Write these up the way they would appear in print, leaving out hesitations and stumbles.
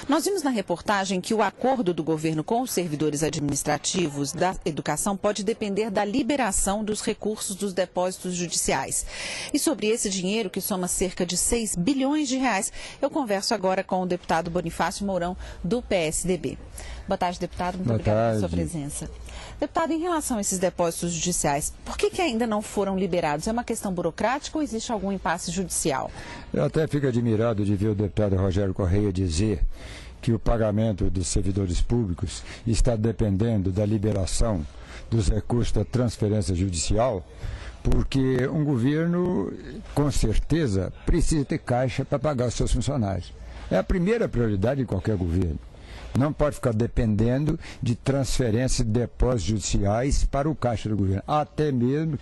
Nós vimos na reportagem que o acordo do governo com os servidores administrativos da educação pode depender da liberação dos recursos dos depósitos judiciais. E sobre esse dinheiro, que soma cerca de 6 bilhões de reais, eu converso agora com o deputado Bonifácio Mourão, do PSDB. Boa tarde, deputado. Muito obrigada pela sua presença. Deputado, em relação a esses depósitos judiciais, por que ainda não foram liberados? É uma questão burocrática ou existe algum impasse judicial? Eu até fico admirado de ver o deputado Rogério Correia dizer que o pagamento dos servidores públicos está dependendo da liberação dos recursos da transferência judicial, porque um governo, com certeza, precisa ter caixa para pagar os seus funcionários. É a primeira prioridade de qualquer governo. Não pode ficar dependendo de transferências de depósitos judiciais para o caixa do governo. Até mesmo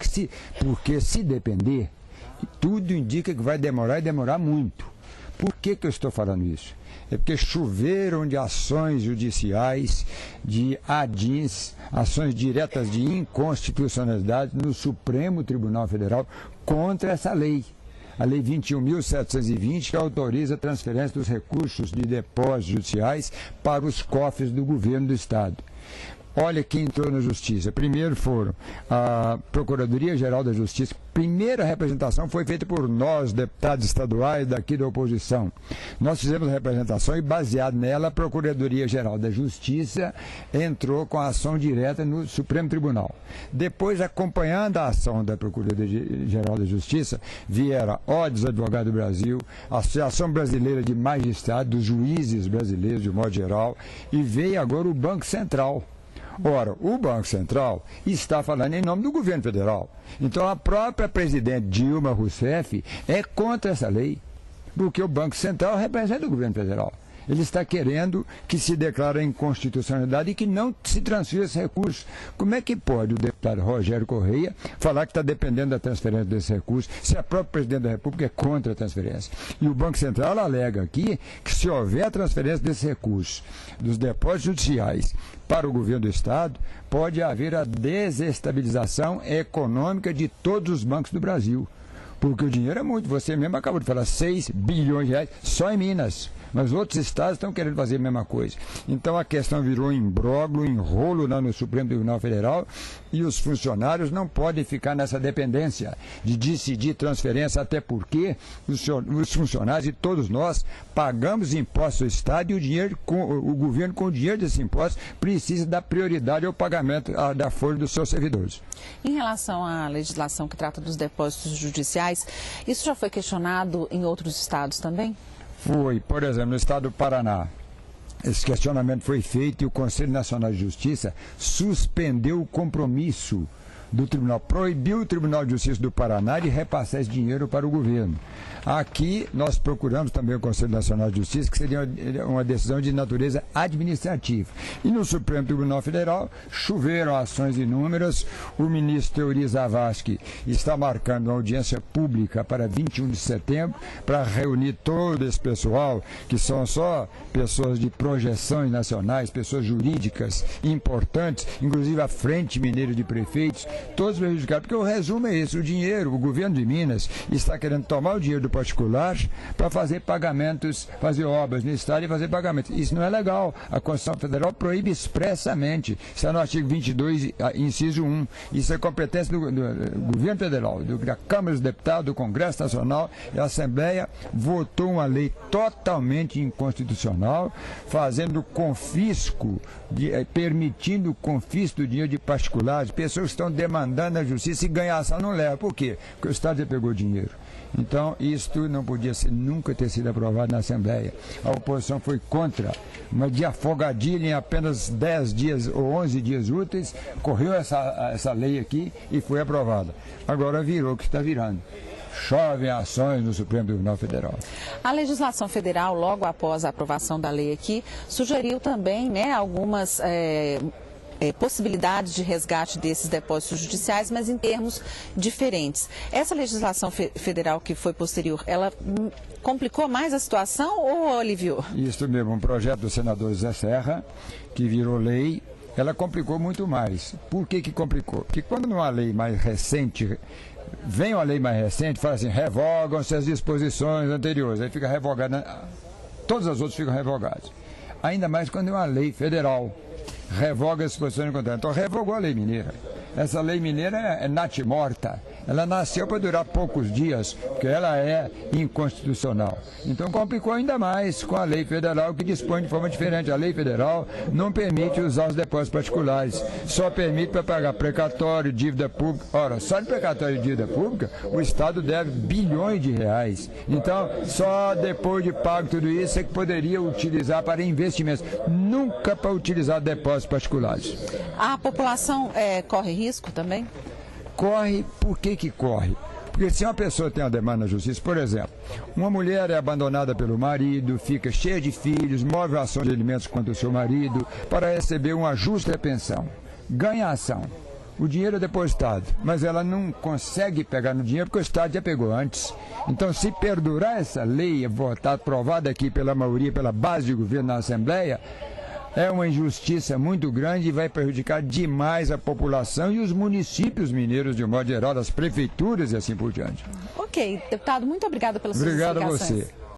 porque se depender, tudo indica que vai demorar e demorar muito. Por que eu estou falando isso? É porque choveram de ações judiciais, de ADIs, ações diretas de inconstitucionalidade no Supremo Tribunal Federal contra essa lei. A Lei 21.720, que autoriza a transferência dos recursos de depósitos judiciais para os cofres do governo do Estado. Olha quem entrou na Justiça. Primeiro foram a Procuradoria-Geral da Justiça. Primeira representação foi feita por nós, deputados estaduais daqui da oposição. Nós fizemos a representação e, baseado nela, a Procuradoria-Geral da Justiça entrou com a ação direta no Supremo Tribunal. Depois, acompanhando a ação da Procuradoria-Geral da Justiça, vieram a Ordem dos Advogados do Brasil, a Associação Brasileira de Magistrados, dos juízes brasileiros, de modo geral, e veio agora o Banco Central. Ora, o Banco Central está falando em nome do governo federal. Então, a própria presidente Dilma Rousseff é contra essa lei, porque o Banco Central representa o governo federal. Ele está querendo que se declare a inconstitucionalidade e que não se transfira esse recurso. Como é que pode o deputado Rogério Correia falar que está dependendo da transferência desse recurso, se a própria presidente da República é contra a transferência? E o Banco Central alega aqui que, se houver a transferência desse recurso dos depósitos judiciais para o governo do Estado, pode haver a desestabilização econômica de todos os bancos do Brasil. Porque o dinheiro é muito. Você mesmo acabou de falar, 6 bilhões de reais só em Minas. Mas outros estados estão querendo fazer a mesma coisa. Então a questão virou imbróglio, enrolo lá no Supremo Tribunal Federal, e os funcionários não podem ficar nessa dependência de decidir transferência, até porque os funcionários e todos nós pagamos impostos ao Estado e o governo, com o dinheiro desses impostos, precisa dar prioridade ao pagamento da folha dos seus servidores. Em relação à legislação que trata dos depósitos judiciais, isso já foi questionado em outros estados também? Foi, por exemplo, no estado do Paraná. Esse questionamento foi feito e o Conselho Nacional de Justiça suspendeu o compromisso do tribunal, proibiu o Tribunal de Justiça do Paraná de repassar esse dinheiro para o governo. Aqui nós procuramos também o Conselho Nacional de Justiça, que seria uma decisão de natureza administrativa. E no Supremo Tribunal Federal choveram ações inúmeras. O ministro Teori Zavascki está marcando uma audiência pública para 21 de setembro para reunir todo esse pessoal, que são só pessoas de projeções nacionais, pessoas jurídicas importantes, inclusive a Frente Mineira de Prefeitos, todos prejudicados, porque o resumo é esse: o governo de Minas está querendo tomar o dinheiro do particular para fazer pagamentos, fazer obras no estado e fazer pagamentos. Isso não é legal. A Constituição Federal proíbe expressamente. Está no artigo 22, inciso 1. Isso é competência do governo federal, da Câmara dos Deputados, do Congresso Nacional, e a Assembleia votou uma lei totalmente inconstitucional, fazendo confisco, permitindo o confisco do dinheiro de particulares, pessoas que estão demandando a justiça e ganhar ação não leva. Por quê? Porque o Estado já pegou dinheiro. Então, isso não podia nunca ter sido aprovado na Assembleia. A oposição foi contra, mas de afogadilha, em apenas 10 dias ou 11 dias úteis, correu essa lei aqui e foi aprovada. Agora virou o que está virando. Chovem ações no Supremo Tribunal Federal. A legislação federal, logo após a aprovação da lei aqui, sugeriu também, algumas possibilidades de resgate desses depósitos judiciais, mas em termos diferentes. Essa legislação federal que foi posterior, ela complicou mais a situação ou aliviou? Isso mesmo, um projeto do senador Zé Serra, que virou lei, ela complicou muito mais. Por que complicou? Porque quando numa lei mais recente, vem uma lei mais recente, fala assim, revogam-se as disposições anteriores, aí fica revogada todas as outras ficam revogadas. Ainda mais quando é uma lei federal. Revoga as disposições do contrato. Então, revogou a lei mineira. Essa lei mineira é natimorta. Ela nasceu para durar poucos dias, porque ela é inconstitucional. Então, complicou ainda mais com a lei federal, que dispõe de forma diferente. A lei federal não permite usar os depósitos particulares, só permite para pagar precatório, dívida pública. Ora, só de precatório e dívida pública, o Estado deve bilhões de reais. Então, só depois de pago tudo isso é que poderia utilizar para investimentos, nunca para utilizar depósitos particulares. A população corre risco também? Corre, por que corre? Porque se uma pessoa tem uma demanda na justiça, por exemplo, uma mulher é abandonada pelo marido, fica cheia de filhos, move a ação de alimentos contra o seu marido para receber uma justa pensão, ganha a ação, o dinheiro é depositado, mas ela não consegue pegar no dinheiro porque o Estado já pegou antes. Então, se perdurar essa lei, votada, aprovada aqui pela maioria, pela base de governo na Assembleia, é uma injustiça muito grande e vai prejudicar demais a população e os municípios mineiros, de um modo geral, as prefeituras e assim por diante. Ok, deputado, muito obrigada pelas suas explicações. Obrigado a você.